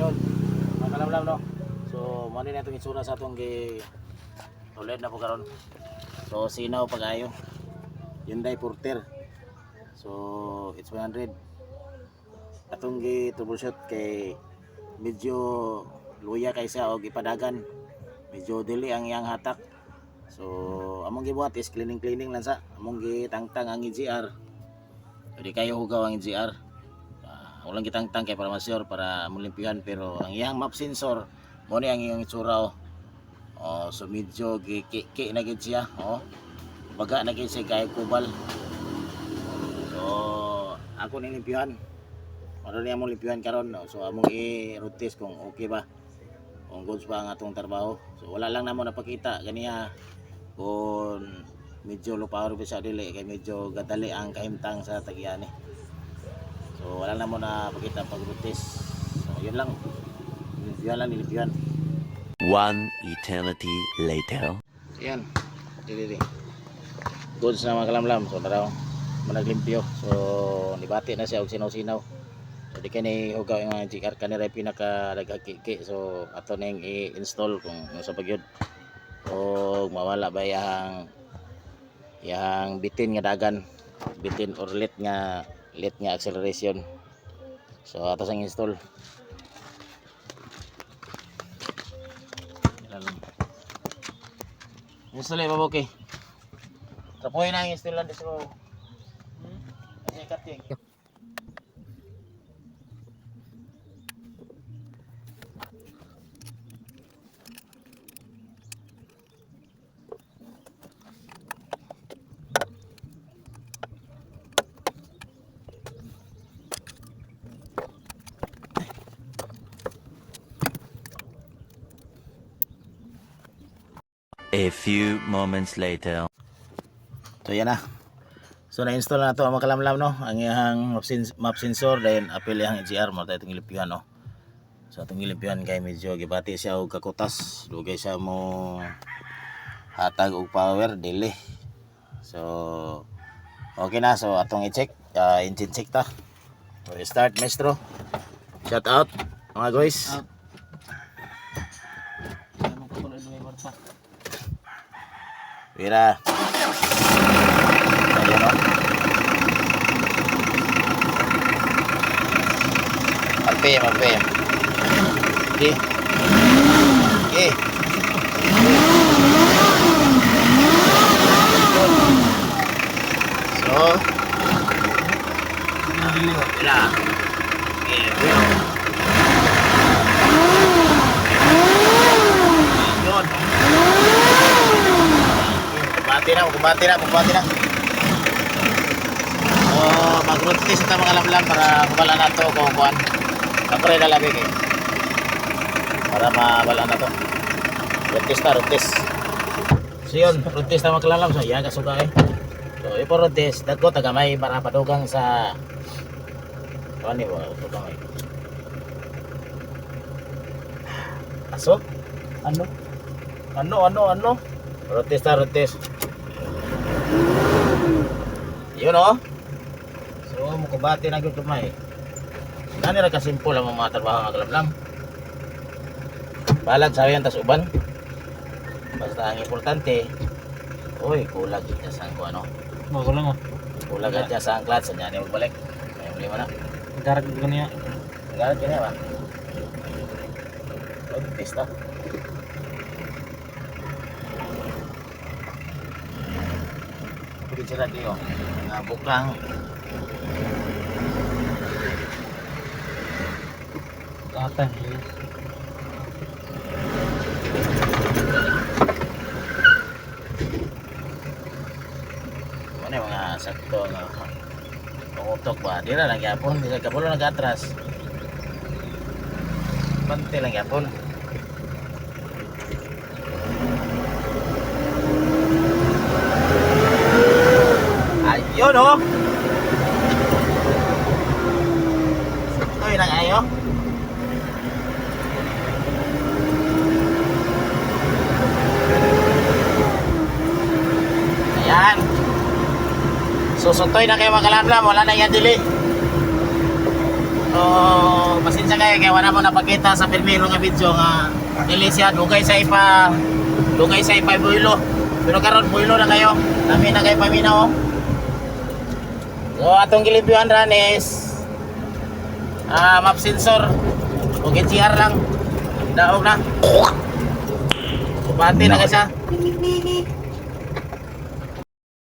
yun, makalamlam no. So mo ni natong itsura sa atong gi tulad na po karon. So sinaw pagayo. Hyundai Porter. So it's 100. Atong gi troubleshoot kay medyo luya kay siya og ipadagan. Medyo dili ang iyang hatak. So among gibuhat is cleaning lang sa. Among gitangtang ang EGR. Pwede kayo hugaw ang EGR. Walang gitangtang kay para ma-sure para mulimpihan, pero ang iyang map sensor mo ni ang iyong itsura. So medyo giki na gid siya. Baga na gid siya kay kubal. So ako ni limpihan. Ano niya mo limpihan karon, no? So among i-route kung okay ba, kung goods pa ang atong trabaho. So wala lang namo napakita ganiya kung medyo lupaw rin sa dili kay medyo gadali ang kahimtang sa tagiani. So wala namo na pakita pag-route. So yun lang. Nilipihan. One eternity later. Yan. Dili. Goods na mga kalamlam. So naraw managlimpyo. So nibati na siya og sinaw-sinaw. So di kani hugaw yung mga GR kanira pinaka nagakiki. So ato ning i-install kung sa pagyud. O mawala ba yang bitin nga dagan, bitin or lit nga acceleration. So ato sang install. Install ba okay? Tapoy na install lang dito. Kasi kating. A few moments later. So yan na. So na-install na to ang makalamlam no. Ang iyang map sensor then apil yang EGR mo tayo itong ilipihan no. So itong ilipihan kay medyo gibati siya og kakutas. Dugay siya mo hatag og power dili. So okay na, so atong i-check engine check ta. So start maestro. Shout out mga guys. Mira. Ayan o. RPM. Okay. So. Mira. Kumbati na. So, mag-road test ito mga lamlam para mabala na ito kung kuhan. Kapre na labi kayo. Para mabala na ito. Road test. So yun, road test na mga lamlam. So yan, kasuga eh. So ipo road test. Dagko, tagamay para padugang sa... Ano ba? Padugang eh. Aso? Ano? Road test. Yun o. So mukubati na gyud kamay. Nani ra ka simple ang mga trabaho nga kalamlam. Balag sabi yan tas uban. Basta ang importante, kulag kita sa ko ano. Kulang oh. Kulag kita sa ang clutch nya ni magbalik. May problema na. Garak ko niya. Garak niya ba? Test na. Pagkitsira kayo na bukang Katan. ano yung mga sakto na umutok ba? Di na lang yapon, di sa kapulo nag-atras panti lang yapon. Ayun o. Ito yun ang ayo. Ayan. Susuntoy na kayo mga kalamlam. Wala na yan dili. So, pasensya kayo kaya wala mo napakita sa pirmiro nga video nga dili siya dugay sa ipa builo. Pero karon builo na kayo. Nami na kayo paminaw. So, atong gilibyuhan ran is map sensor. O GR lang. Daog na. Bati na kasi.